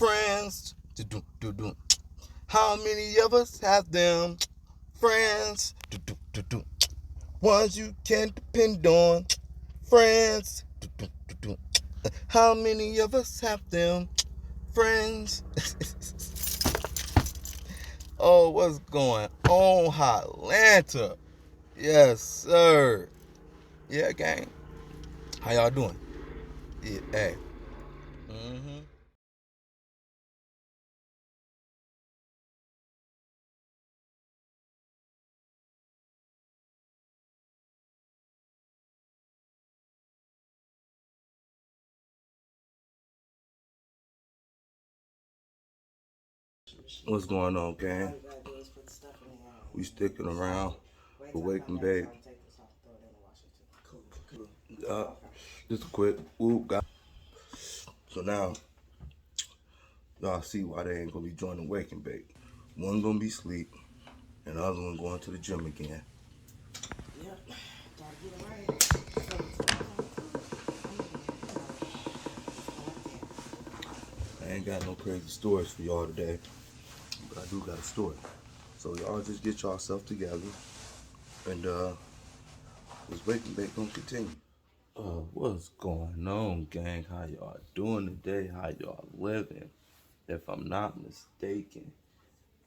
friends. How many of us have them friends? Ones you can depend on. Friends. How many of us have them friends? Oh, what's going on, Hotlanta? Yes, sir. Yeah, gang. How y'all doing? Yeah, hey. Mm-hmm. What's going on, gang? We sticking around for Wake and Bake. Uh, just a quick whoop, guys. So now, y'all see why they ain't gonna be joining Wake and Bake. One gonna be sleep, and the other one going to the gym again. Yep, gotta get it right. I ain't got no crazy stories for y'all today, but I do got a story. So y'all just get yourself together, and this Wake and Bake gonna continue. What's going on, gang? How y'all doing today? How y'all living? If I'm not mistaken,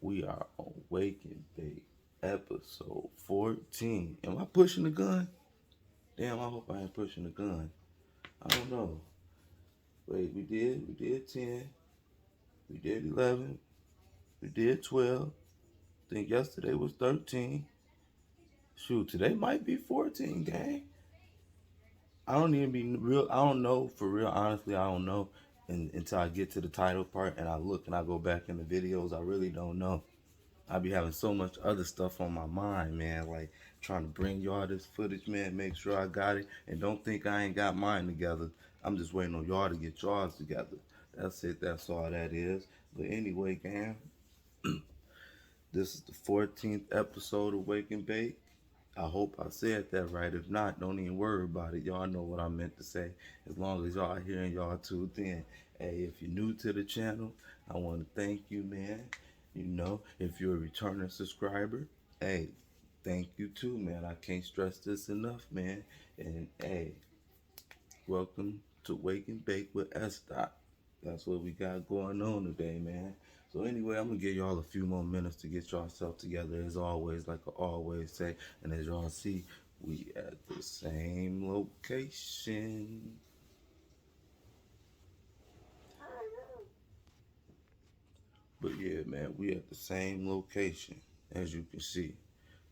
we are on Wake and Bake episode 14. Am I pushing the gun? Damn, I hope I ain't pushing the gun. I don't know. Wait, we did 10, we did 11, we did 12. I think yesterday was 13. Shoot, today might be 14, gang. I don't even be real. I don't know for real. Honestly, I don't know until I get to the title part and I look and I go back in the videos. I really don't know. I be having so much other stuff on my mind, man. Like trying to bring y'all this footage, man. Make sure I got it, and don't think I ain't got mine together. I'm just waiting on y'all to get yours together. That's it. That's all that is. But anyway, gang, this is the 14th episode of Wake and Bake. I hope I said that right. If not, don't even worry about it. Y'all know what I meant to say. As long as y'all hearing y'all tuned in. Hey, if you're new to the channel, I want to thank you, man. You know, if you're a returning subscriber, hey, thank you too, man. I can't stress this enough, man. And hey, welcome to Wake and Bake with S. Dot. That's what we got going on today, man. So anyway, I'm gonna give y'all a few more minutes to get yourself together as always, like I always say. And as y'all see, we at the same location. But yeah, man, we at the same location, as you can see.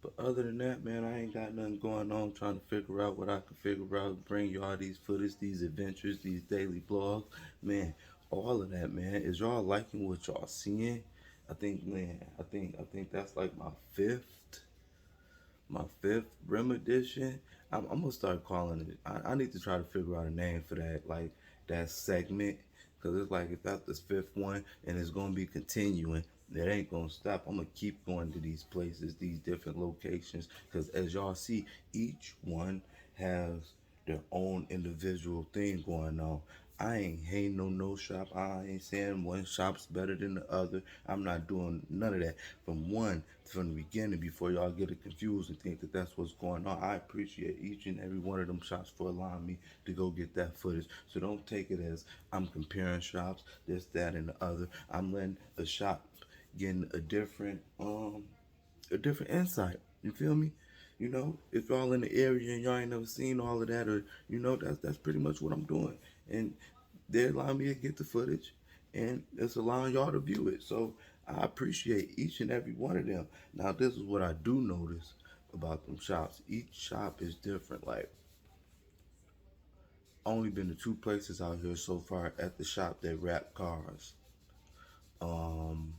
But other than that, man, I ain't got nothing going on trying to figure out what I can figure out, bring y'all these footage, these adventures, these daily vlogs. Man, all of that, man. Is y'all liking what y'all seeing? I think, man, I think that's like my fifth Rim edition. I'm gonna start calling it. I need to try to figure out a name for that, like that segment, cause it's like if that's the fifth one and it's gonna be continuing, it ain't gonna stop. I'm gonna keep going to these places, these different locations, cause as y'all see, each one has their own individual thing going on. I ain't hating on no shop. I ain't saying one shop's better than the other. I'm not doing none of that. From the beginning, before y'all get it confused and think that that's what's going on, I appreciate each and every one of them shops for allowing me to go get that footage. So don't take it as I'm comparing shops, this, that, and the other. I'm letting a shop getting a different insight. You feel me? You know, if y'all in the area and y'all ain't never seen all of that, or you know, that's pretty much what I'm doing. And they're allowing me to get the footage, and it's allowing y'all to view it. So I appreciate each and every one of them. Now, this is what I do notice about them shops. Each shop is different. Like, only been to two places out here so far at the shop that wrap cars. Um,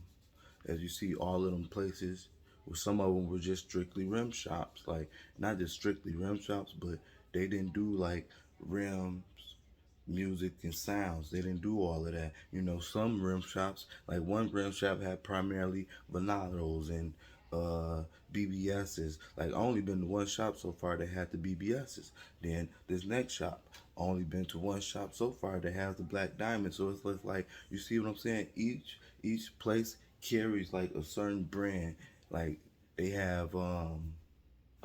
as you see, all of them places, well, some of them were just strictly rim shops. Like, not just strictly rim shops, but they didn't do like rims, music, and sounds. They didn't do all of that. You know, some rim shops, like one rim shop had primarily vanados and BBSs. Like, I only been to one shop so far that had the BBSs. Then this next shop, I only been to one shop so far that has the black diamond. So it's like, you see what I'm saying? Each place carries like a certain brand. Like, they have a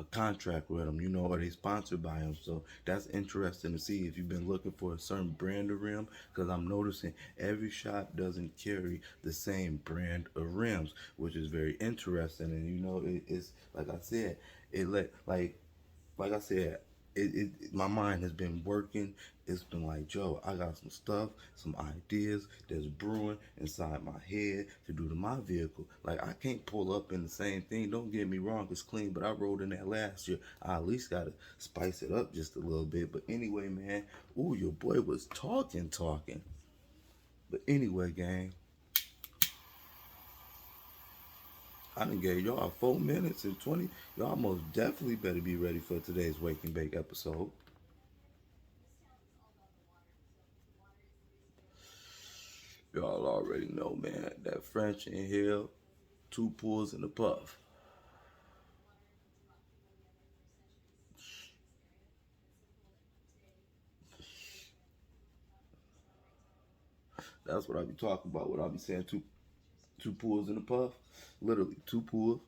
contract with them, you know, or they sponsored by them. So that's interesting to see if you've been looking for a certain brand of rim, because I'm noticing every shop doesn't carry the same brand of rims, which is very interesting. And you know, it's like I said, it like I said, my mind has been working. It's been like, Joe, I got some stuff, some ideas that's brewing inside my head to do to my vehicle. Like, I can't pull up in the same thing. Don't get me wrong, it's clean, but I rode in that last year. I at least got to spice it up just a little bit. But anyway, man, ooh, your boy was talking. But anyway, gang, I done gave y'all 4 minutes and 20. Y'all most definitely better be ready for today's Wake and Bake episode. Y'all already know, man, that French inhale, 2 pulls and a puff. That's what I be talking about. What I be saying, two pulls and a puff. Literally 2 pulls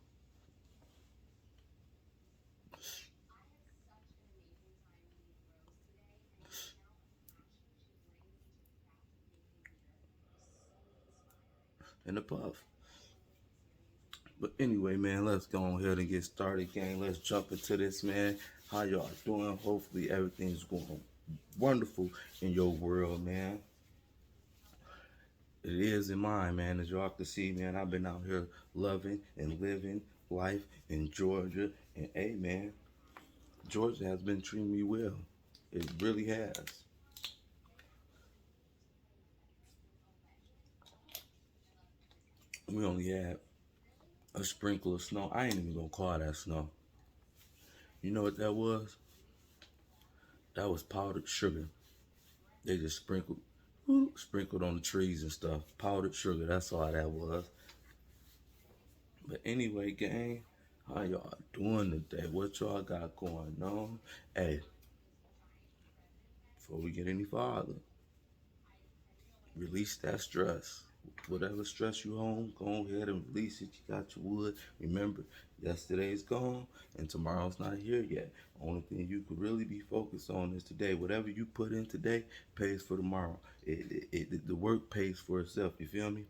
and a puff. But anyway, man, let's go ahead and get started, gang. Let's jump into this, man. How y'all doing? Hopefully everything's going wonderful in your world, man. It is in mine, man. As y'all can see, man, I've been out here loving and living life in Georgia. And hey, man, Georgia has been treating me well. It really has. We only had a sprinkle of snow. I ain't even gonna call that snow. You know what that was? That was powdered sugar. They just sprinkled on the trees and stuff. Powdered sugar, that's all that was. But anyway, gang, how y'all doing today? What y'all got going on? Hey, before we get any farther, release that stress. Whatever stress you hold, go ahead and release it. You got your wood. Remember, yesterday's gone and tomorrow's not here yet. Only thing you could really be focused on is today. Whatever you put in today pays for tomorrow. The work pays for itself. You feel me?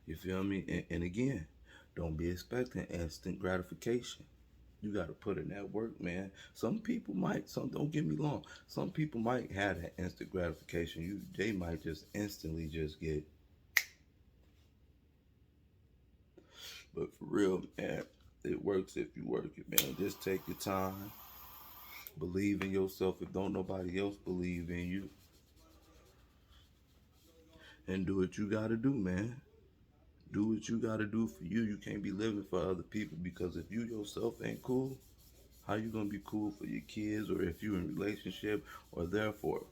You feel me? And again, don't be expecting instant gratification. You got to put in that work, man. Some people might, don't get me wrong, some people might have that instant gratification. They might just instantly just get, but for real, man, it works if you work it, man. Just take your time. Believe in yourself if don't nobody else believe in you. And do what you got to do, man. Do what you got to do for you. You can't be living for other people, because if you yourself ain't cool, how you gonna be cool for your kids, or if you in a relationship, or therefore?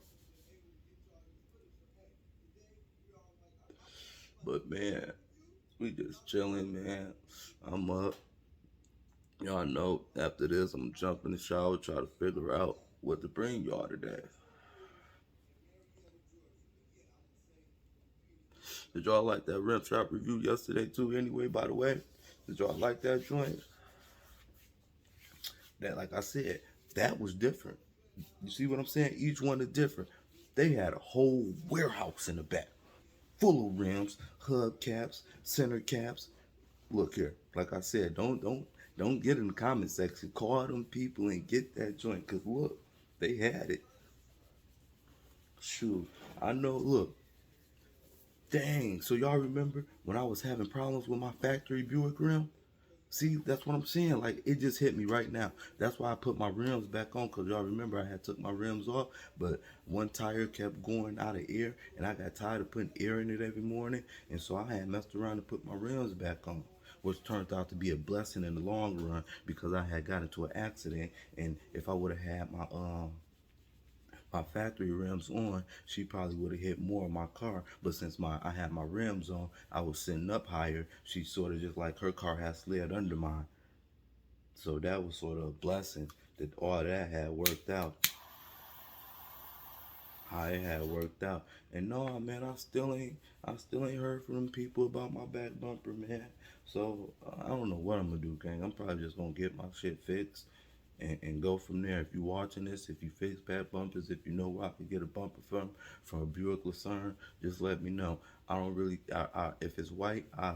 But man, we just chilling, man. I'm up. Y'all know after this, I'm gonna jump in the shower, try to figure out what to bring y'all today. Did y'all like that rim shop review yesterday too? Anyway, by the way, did y'all like that joint? That, like I said, that was different. You see what I'm saying? Each one is different. They had a whole warehouse in the back, full of rims, hub caps, center caps. Look here, like I said, don't get in the comment section. Call them people and get that joint, cause look, they had it. Shoot, I know. Look, dang. So y'all remember when I was having problems with my factory Buick rim? See, that's what I'm saying. Like, it just hit me right now. That's why I put my rims back on, because y'all remember I had took my rims off, but one tire kept going out of air, and I got tired of putting air in it every morning, and so I had messed around and put my rims back on, which turned out to be a blessing in the long run, because I had got into an accident, and if I would have had my factory rims on, she probably would have hit more of my car. But since I had my rims on, I was sitting up higher. She sort of just like her car had slid under mine. So that was sort of a blessing that all that had worked out. How it had worked out. And no, man, I still ain't heard from them people about my back bumper, man. So I don't know what I'm gonna do, gang. I'm probably just gonna get my shit fixed and go from there. If you watching this, if you fix back bumpers, if you know where I could get a bumper from a Buick Lucerne, just let me know. I don't really, if it's white, I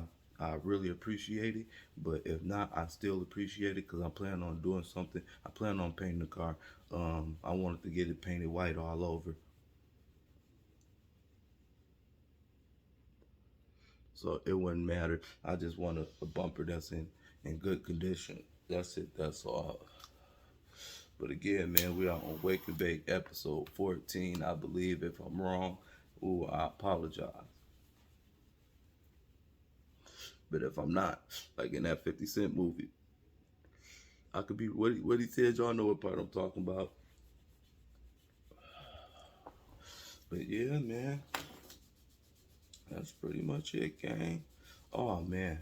really appreciate it, but if not, I still appreciate it because I plan on doing something. I plan on painting the car. I wanted to get it painted white all over. So it wouldn't matter. I just want a bumper that's in good condition. That's it. That's all. But again, man, we are on Wake and Bake episode 14. I believe if I'm wrong, ooh, I apologize. But if I'm not, like in that 50 Cent movie, I could be what he said. Y'all know what part I'm talking about. But yeah, man, that's pretty much it, gang. Oh man,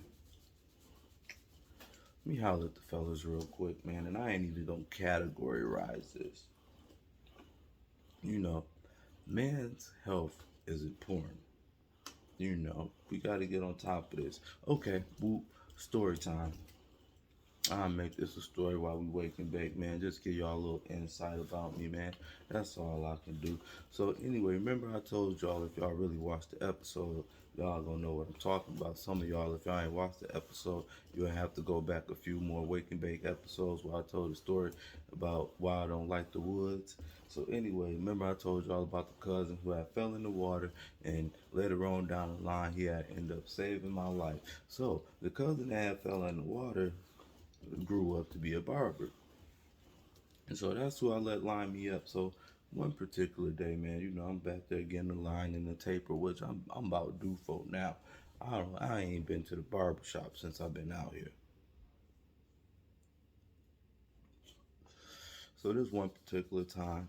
let me holler at the fellas real quick, man. And I ain't even gonna categorize this. You know, man's health is important. You know, we got to get on top of this. Okay, whoop, story time. I'll make this a story while we wake and bake, man. Just give y'all a little insight about me, man. That's all I can do. So anyway, remember I told y'all if y'all really watched the episode, y'all gonna know what I'm talking about. Some of y'all, if y'all ain't watched the episode, you'll have to go back a few more wake and bake episodes where I told the story about why I don't like the woods. So anyway, remember I told y'all about the cousin who had fell in the water, and later on down the line he had ended up saving my life. So the cousin that had fell in the water grew up to be a barber. And so that's who I let line me up. So one particular day, man, you know, I'm back there getting the line and the taper, which I'm about due for now. I ain't been to the barber shop since I've been out here. So this one particular time,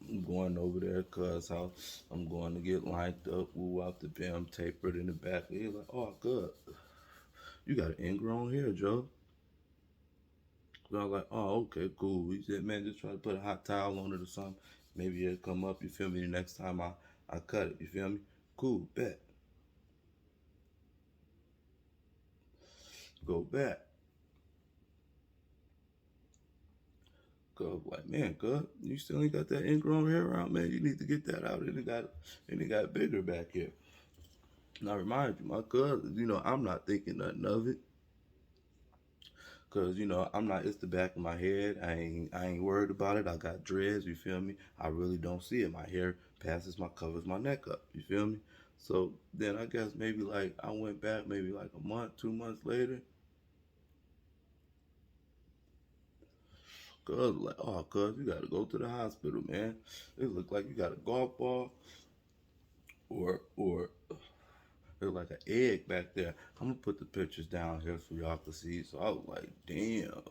I'm going over there cuz house. I'm going to get lined up, woo out the bim, tapered in the back. He's like, oh good. You got an ingrown hair, Joe. So I was like, oh, okay, cool. He said, man, just try to put a hot towel on it or something. Maybe it'll come up, you feel me, the next time I cut it, you feel me? Cool, bet. Go back. Go like, man, cuz, you still ain't got that ingrown hair out, man. You need to get that out. And it got bigger back here. And I remind you, my cousin, you know, I'm not thinking nothing of it. Cause you know I'm not. It's the back of my head. I ain't worried about it. I got dreads. You feel me? I really don't see it. My hair covers my neck up. You feel me? So then I guess maybe like I went back maybe like a month, 2 months later. Cuz like, oh, cuz you gotta go to the hospital, man. It look like you got a golf ball or there's like an egg back there. I'm gonna put the pictures down here so y'all can see. So I was like, damn.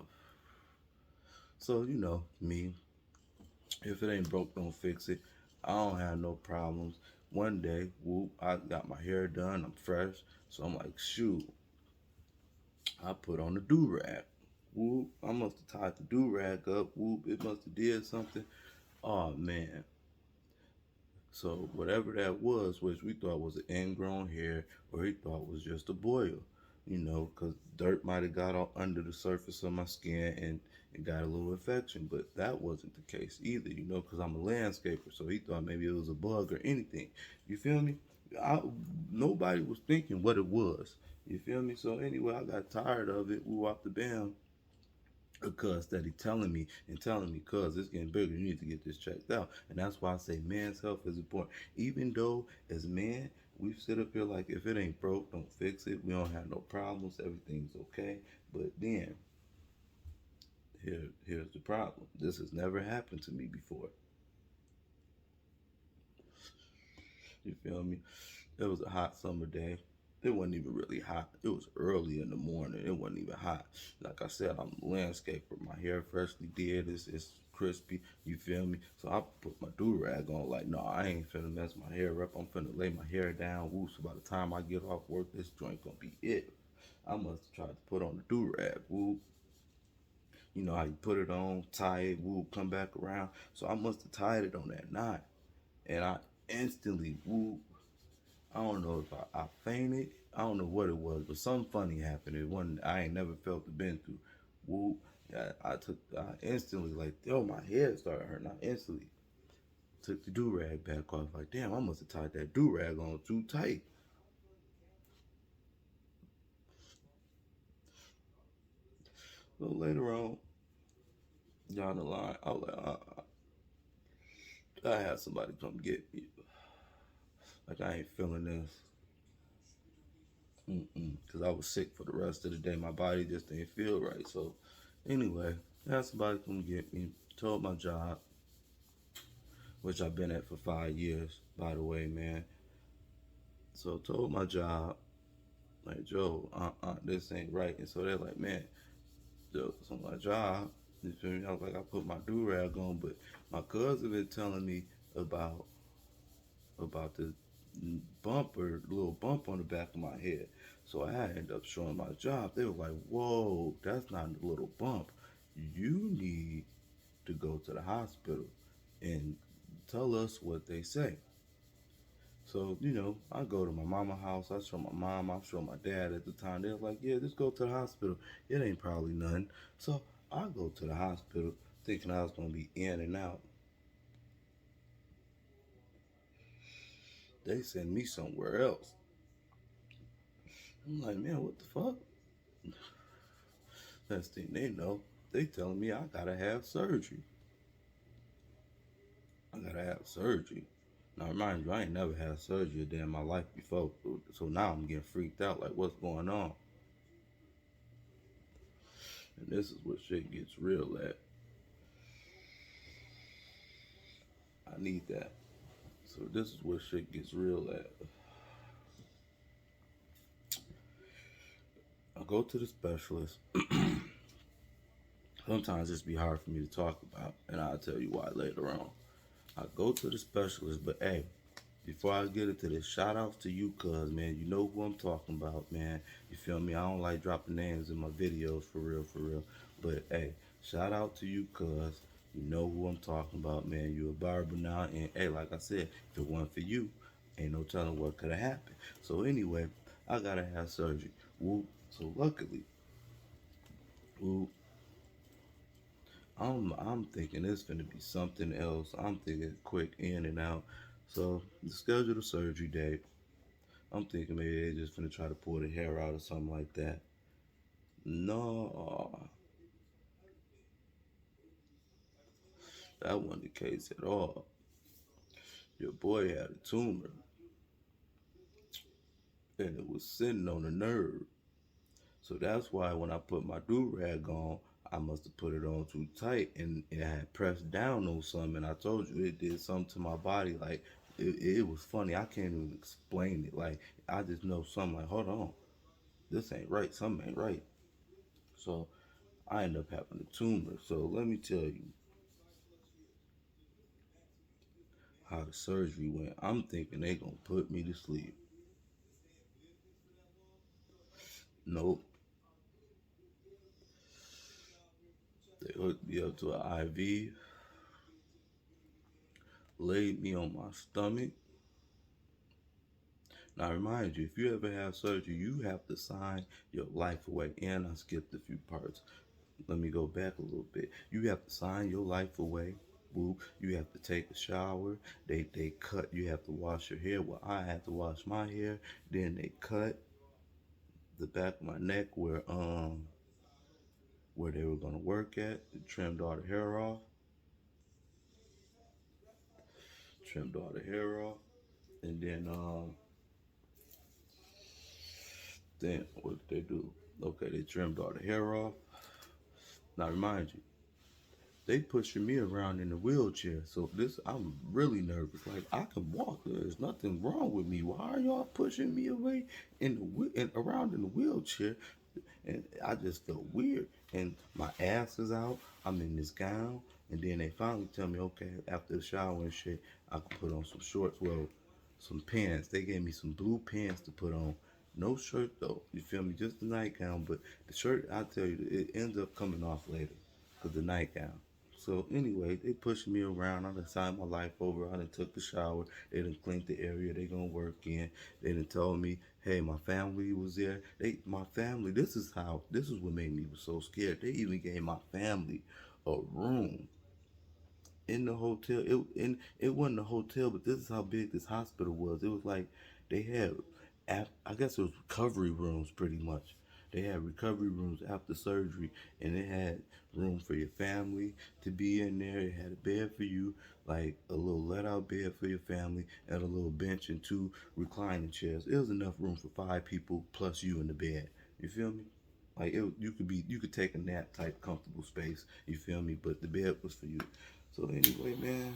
So you know me. If it ain't broke, don't fix it. I don't have no problems. One day, whoop, I got my hair done. I'm fresh. So I'm like, shoot, I put on the do-rag. Whoop, I must have tied the do-rag up. Whoop, it must have did something. Oh, man. So whatever that was, which we thought was an ingrown hair, or he thought was just a boil, you know, because dirt might have got all under the surface of my skin and it got a little infection. But that wasn't the case either, you know, because I'm a landscaper. So he thought maybe it was a bug or anything. You feel me? Nobody was thinking what it was. You feel me? So anyway, I got tired of it. We walked the bam. Cuz steady telling me, cuz it's getting bigger. You need to get this checked out. And that's why I say man's health is important. Even though as men, we sit up here like if it ain't broke, don't fix it. We don't have no problems. Everything's okay. But then here's the problem. This has never happened to me before. You feel me? It was a hot summer day. It wasn't even really hot. It was early in the morning. It wasn't even hot. Like I said, I'm a landscaper. My hair freshly did. It's crispy. You feel me? So I put my do-rag on like, no, I ain't finna mess my hair up. I'm finna lay my hair down. Woo, so by the time I get off work, this joint gonna be it. I must have tried to put on the do-rag. Woo. You know how you put it on, tie it, woo, come back around. So I must have tied it on that knot. And I instantly, woo, I don't know if I fainted. I don't know what it was, but something funny happened. It wasn't, I ain't never felt the been through. Woo. Yeah, I instantly, like, yo, my head started hurting. I instantly took the do-rag back off. Like, damn, I must have tied that do-rag on too tight. So later on, down the line, I was like, I had somebody come get me. Like, I ain't feeling this. Because I was sick for the rest of the day. My body just didn't feel right. So, anyway, I had somebody come get me. Told my job, which I've been at for 5 years, by the way, man. So, told my job, like, Joe, this ain't right. And so they're like, man, so my job, you feel me? I was like, I put my do-rag on, but my cousin been telling me about the little bump on the back of my head. So I ended up showing my job. They were like, whoa, that's not a little bump. You need to go to the hospital and tell us what they say. So, you know, I go to my mama's house. I show my mom. I show my dad at the time. They're like, yeah, just go to the hospital. It ain't probably nothing. So I go to the hospital thinking I was going to be in and out. They send me somewhere else. I'm like, man, what the fuck? Next thing they know, they telling me I gotta have surgery. I gotta have surgery. Now, remind you, I ain't never had surgery a day in my life before. So now I'm getting freaked out, like, what's going on? And this is where shit gets real at. I need that. So this is where shit gets real at. I go to the specialist. Sometimes it's be hard for me to talk about, and I'll tell you why later on. I go to the specialist, but hey, before I get into this, shout outs to you, cuz, man. You know who I'm talking about, man. You feel me? I don't like dropping names in my videos, for real, for real. But hey, shout out to you, cuz. You know who I'm talking about, man. You a barber now, and hey, like I said, if it wasn't for you, ain't no telling what could have happened. So anyway, I gotta have surgery. Whoop. So luckily, whoop, I'm thinking it's gonna be something else. I'm thinking quick in and out. So the schedule the surgery date. I'm thinking maybe they just gonna try to pull the hair out or something like that. No, that wasn't the case at all. Your boy had a tumor, and it was sitting on the nerve. So that's why when I put my do-rag on, I must have put it on too tight, and it had pressed down on something. And I told you it did something to my body. Like it was funny. I can't even explain it. Like I just know something. Like, hold on, this ain't right. Something ain't right. So I ended up having a tumor. So let me tell you how the surgery went. I'm thinking they gonna put me to sleep. Nope. They hooked me up to an IV, laid me on my stomach. Now, remind you, if you ever have surgery, you have to sign your life away. And I skipped a few parts. Let me go back a little bit. You have to sign your life away. Boo. You have to take a shower. They cut. You have to wash your hair. Well, I had to wash my hair. Then they cut the back of my neck where they were gonna work at. They trimmed all the hair off. Trimmed all the hair off. And then what did they do? Okay, they trimmed all the hair off. Now remind you, they pushing me around in a wheelchair. So I'm really nervous. Like I can walk. There's nothing wrong with me. Why are y'all pushing me away and around in the wheelchair? And I just felt weird. And my ass is out. I'm in this gown. And then they finally tell me, okay, after the shower and shit, I could put on some shorts. Well, some pants. They gave me some blue pants to put on. No shirt though. You feel me? Just the nightgown. But the shirt, I tell you, it ends up coming off later. Cause the nightgown. So anyway, they pushed me around. I done signed my life over. I done took the shower. They done cleaned the area they gonna work in. They done told me, hey, my family was there. My family. This is what made me so scared. They even gave my family a room in the hotel. It wasn't a hotel, but this is how big this hospital was. It was like they had, I guess it was recovery rooms pretty much. They had recovery rooms after surgery, and it had room for your family to be in there. It had a bed for you, like a little let-out bed for your family, and a little bench and two reclining chairs. It was enough room for 5 people plus you in the bed. You feel me? Like you could take a nap type comfortable space. You feel me? But the bed was for you. So anyway, man,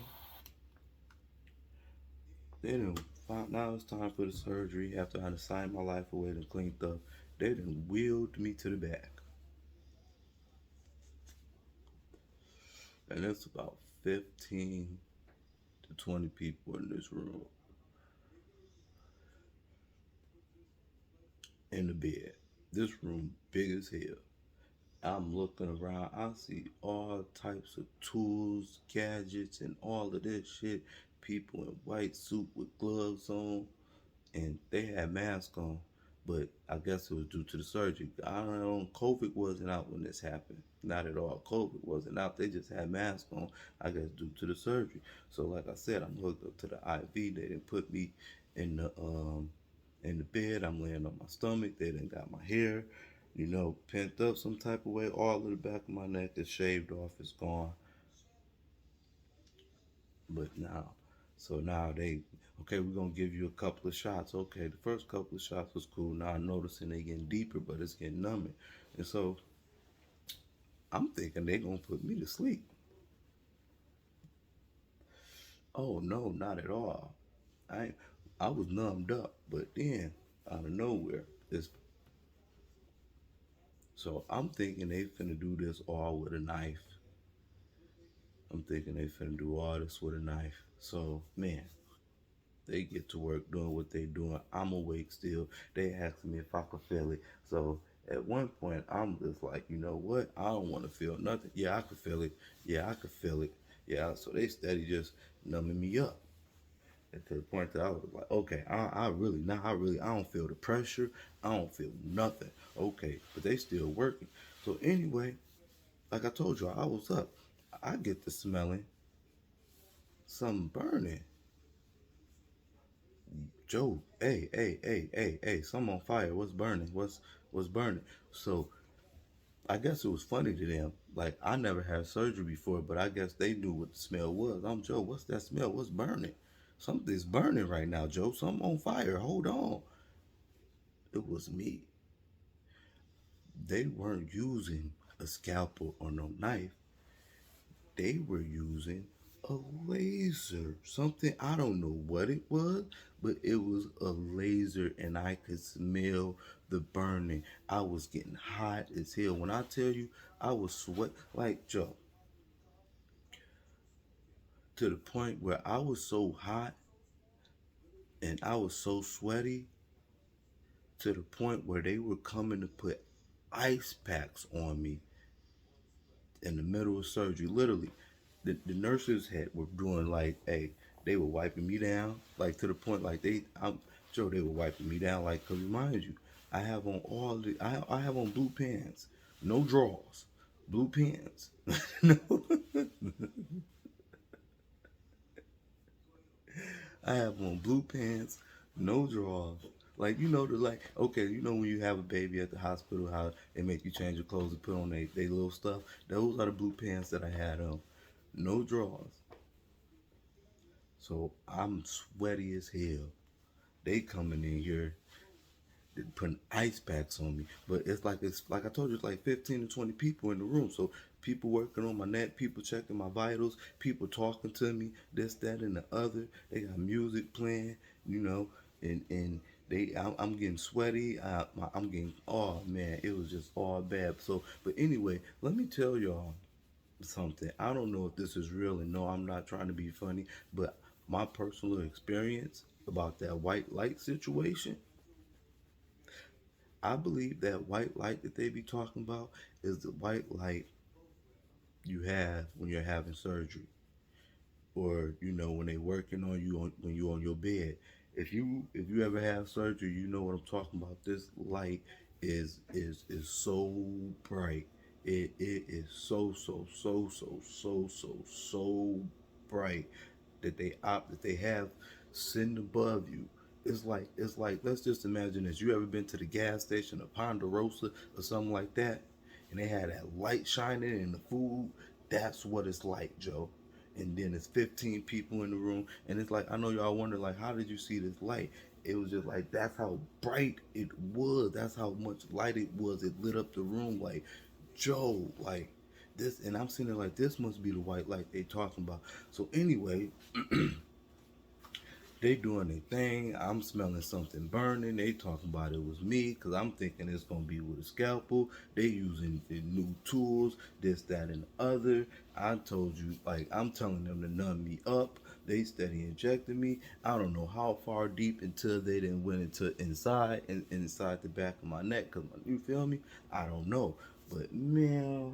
they done found now it's time for the surgery. After I done signed my life away and cleaned up, they done wheeled me to the back, and it's about 15 to 20 people in this room in the bed. This room big as hell. I'm looking around. I see all types of tools, gadgets, and all of this shit. People in white suit with gloves on, and they had masks on. But I guess it was due to the surgery. I don't know. COVID wasn't out when this happened. Not at all. COVID wasn't out. They just had masks on. I guess due to the surgery. So like I said, I'm hooked up to the IV. They didn't put me in the bed. I'm laying on my stomach. They didn't got my hair, pent up some type of way. All of the back of my neck is shaved off. It's gone. But now, so now okay, we're gonna give you a couple of shots. Okay, the first couple of shots was cool. Now I'm noticing they getting deeper, but it's getting numbing. And so I'm thinking they gonna put me to sleep. Oh no, not at all. I I was numbed up, but then out of nowhere, it's so I'm thinking they finna do this all with a knife. I'm thinking they finna do all this with a knife. So man, they get to work doing what they doing. I'm awake still. They asked me if I could feel it. So at one point, I'm just like, you know what? I don't want to feel nothing. Yeah, I could feel it. Yeah, I could feel it. Yeah, so they steady just numbing me up. And to the point that I was like, okay, I don't feel the pressure. I don't feel nothing. Okay, but they still working. So anyway, like I told you, I was up. I get the smelling something burning. Joe, hey, something on fire. What's burning? What's burning? So I guess it was funny to them. Like I never had surgery before, but I guess they knew what the smell was. I'm Joe. What's that smell? What's burning? Something's burning right now, Joe. Something on fire. Hold on. It was me. They weren't using a scalpel or no knife. They were using a laser. Something, I don't know what it was, but it was a laser and I could smell the burning. I was getting hot as hell. When I tell you I was sweat like Joe, to the point where I was so hot and I was so sweaty to the point where they were coming to put ice packs on me in the middle of surgery. Literally, the nurses were doing like, hey, they were wiping me down, like to the point like they were wiping me down, like, cause remind you, I have on blue pants, no drawers, blue pants, no, I have on blue pants, no drawers. Like okay, when you have a baby at the hospital, how they make you change your clothes and put on they little stuff. Those are the blue pants that I had on, no drawers. So I'm sweaty as hell. They coming in here putting ice packs on me. But it's like I told you, it's like 15 to 20 people in the room. So people working on my neck, people checking my vitals, people talking to me, this, that, and the other. They got music playing, and I'm getting sweaty. I'm getting, oh man, it was just all bad. So, but anyway, let me tell y'all something. I don't know if this is real, and no, I'm not trying to be funny, but my personal experience about that white light situation, I believe that white light that they be talking about is the white light you have when you're having surgery, or when they working on you when you're on your bed. If you ever have surgery, you know what I'm talking about. This light is so bright. It is so bright that they have sitting above you. It's like let's just imagine this. You ever been to the gas station of Ponderosa or something like that, and they had that light shining in the food? That's what it's like, Joe. And then it's 15 people in the room, and it's like, I know y'all wonder, like, how did you see this light? It was just like, that's how bright it was. That's how much light it was. It lit up the room, like, Joe, like this. And I'm sitting there like, this must be the white light they talking about. So anyway, they doing their thing. I'm smelling something burning. They talking about it was me, because I'm thinking it's going to be with a scalpel. They using the new tools, this, that, and the other. I told you, like, I'm telling them to numb me up. They steady injecting me. I don't know how far deep until they then went into inside the back of my neck. Because, you feel me? I don't know. But, man,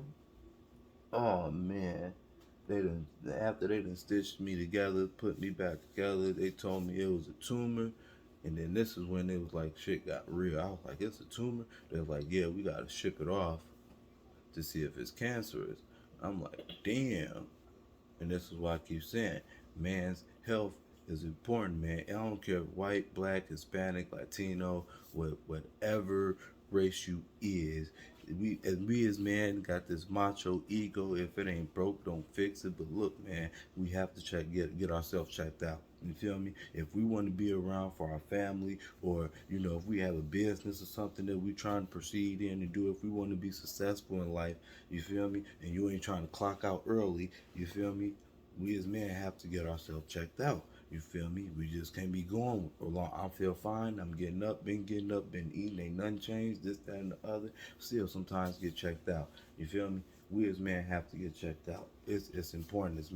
oh, man. They done After they done stitched me together, put me back together. They told me it was a tumor, and then this is when it was like shit got real. I was like, it's a tumor. They're like, yeah, we gotta ship it off to see if it's cancerous. I'm like, damn. And this is why I keep saying, man's health is important, man. I don't care if white, black, Hispanic, Latino, whatever race you is. We as man got this macho ego. If it ain't broke, don't fix it. But look, man, we have to get ourselves checked out. You feel me? If we want to be around for our family, or if we have a business or something that we trying to proceed in and do, if we want to be successful in life, you feel me? And you ain't trying to clock out early, you feel me? We as men have to get ourselves checked out. You feel me? We just can't be going along. I feel fine. I'm getting up, been eating, ain't nothing changed, this, that, and the other. Still sometimes get checked out. You feel me? We as men have to get checked out. It's important as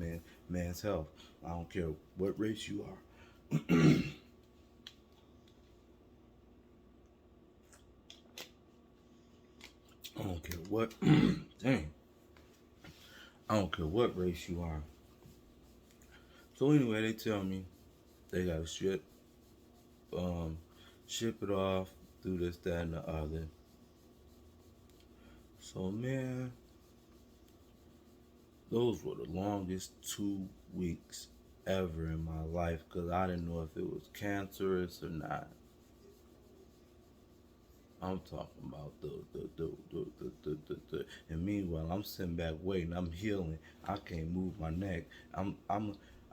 man's health. I don't care what race you are. I don't care what dang. I don't care what race you are. So anyway, they tell me they gotta ship it off, do this, that, and the other. So man, those were the longest 2 weeks ever in my life, because I didn't know if it was cancerous or not. I'm talking about and meanwhile I'm sitting back waiting. I'm healing. I can't move my neck.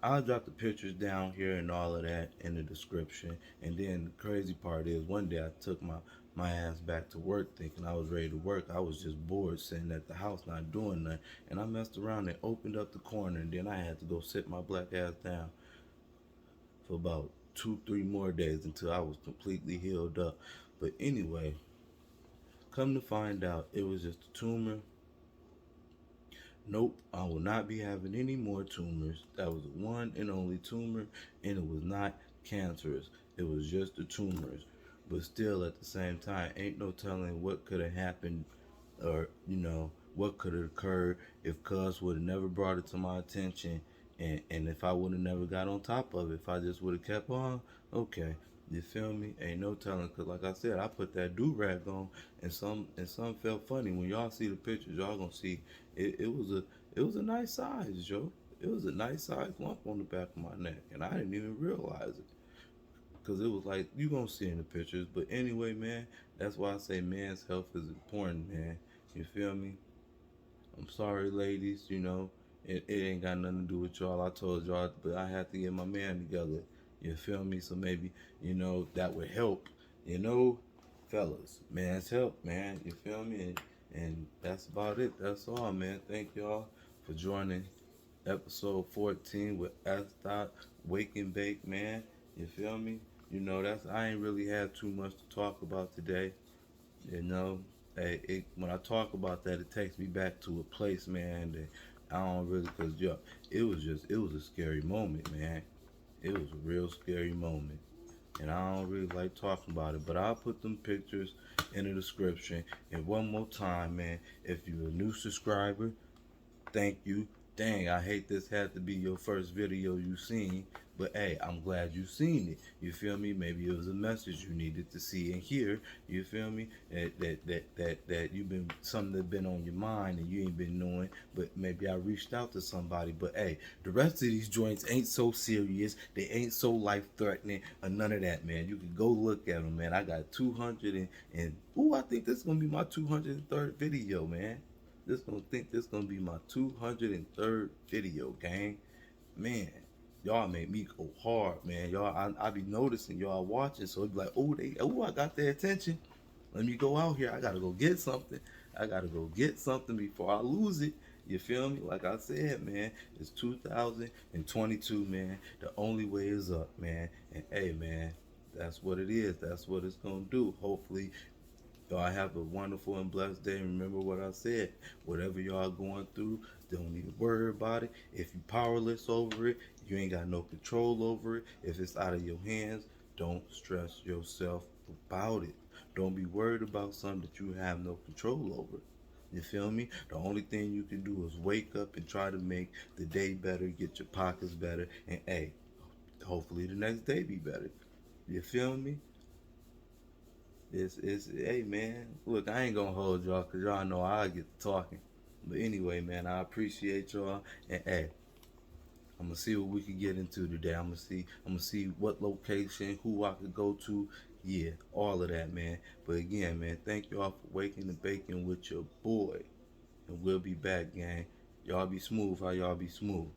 I'll drop the pictures down here and all of that in the description. And then the crazy part is, one day I took my ass back to work thinking I was ready to work. I was just bored sitting at the house not doing nothing. And I messed around and opened up the corner, and then I had to go sit my black ass down for about 2-3 more days until I was completely healed up. But anyway, come to find out, it was just a tumor. Nope, I will not be having any more tumors. That was the one and only tumor, and it was not cancerous. It was just the tumors. But still, at the same time, ain't no telling what could have happened, or what could have occurred if Cuz would have never brought it to my attention, and if I would have never got on top of it, if I just would have kept on. Okay, you feel me? Ain't no telling, cause like I said, I put that do rag on, and some felt funny. When y'all see the pictures, y'all gonna see it was a nice size, Joe. It was a nice size lump on the back of my neck, and I didn't even realize it, because it was like, you gonna see in the pictures. But anyway, man, that's why I say man's health is important, man. You feel me? I'm sorry, ladies. It ain't got nothing to do with y'all. I told y'all, but I had to get my man together. You feel me? So maybe that would help. Fellas, man's help, man. You feel me? And that's about it. That's all, man. Thank y'all for joining episode 14 with S. Dot Wake and Bake, man. You feel me? You know, I ain't really had too much to talk about today. You know, when I talk about that, it takes me back to a place, man, that I don't really, cause yo, it was a scary moment, man. It was a real scary moment, and I don't really like talking about it. But I'll put them pictures in the description. And one more time, man, if you're a new subscriber, thank you. Dang, I hate this had to be your first video you seen, but hey, I'm glad you seen it. You feel me? Maybe it was a message you needed to see and hear. You feel me? That you've been something that been on your mind and you ain't been knowing, but maybe I reached out to somebody. But hey, the rest of these joints ain't so serious. They ain't so life threatening or none of that, man. You can go look at them, man. I got 200 and ooh, I think this is gonna be my 203rd video, man. This gonna be my 203rd video, gang. Man, y'all made me go hard, man. Y'all, I be noticing y'all watching, so it be like, oh, I got their attention. Let me go out here. I gotta go get something. I gotta go get something before I lose it. You feel me? Like I said, man, it's 2022, man. The only way is up, man. And hey, man, that's what it is. That's what it's gonna do. Hopefully, y'all have a wonderful and blessed day. Remember what I said. Whatever y'all going through, don't need to worry about it. If you powerless over it, you ain't got no control over it. If it's out of your hands, don't stress yourself about it. Don't be worried about something that you have no control over. You feel me? The only thing you can do is wake up and try to make the day better, get your pockets better, and hey, hopefully the next day be better. You feel me? Hey man, look, I ain't gonna hold y'all because y'all know I get to talking. But anyway, man, I appreciate y'all. And hey, I'm gonna see what we can get into today. I'm gonna see what location, who I could go to. Yeah, all of that, man. But again, man, thank y'all for waking the bacon with your boy. And we'll be back, gang. Y'all be smooth how y'all be smooth.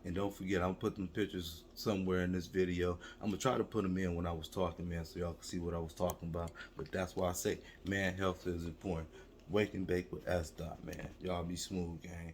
And don't forget, I'm putting pictures somewhere in this video. I'm gonna try to put them in when I was talking, man, so y'all can see what I was talking about. But that's why I say, man, health is important. Wake and bake with S. Dot, man. Y'all be smooth, gang.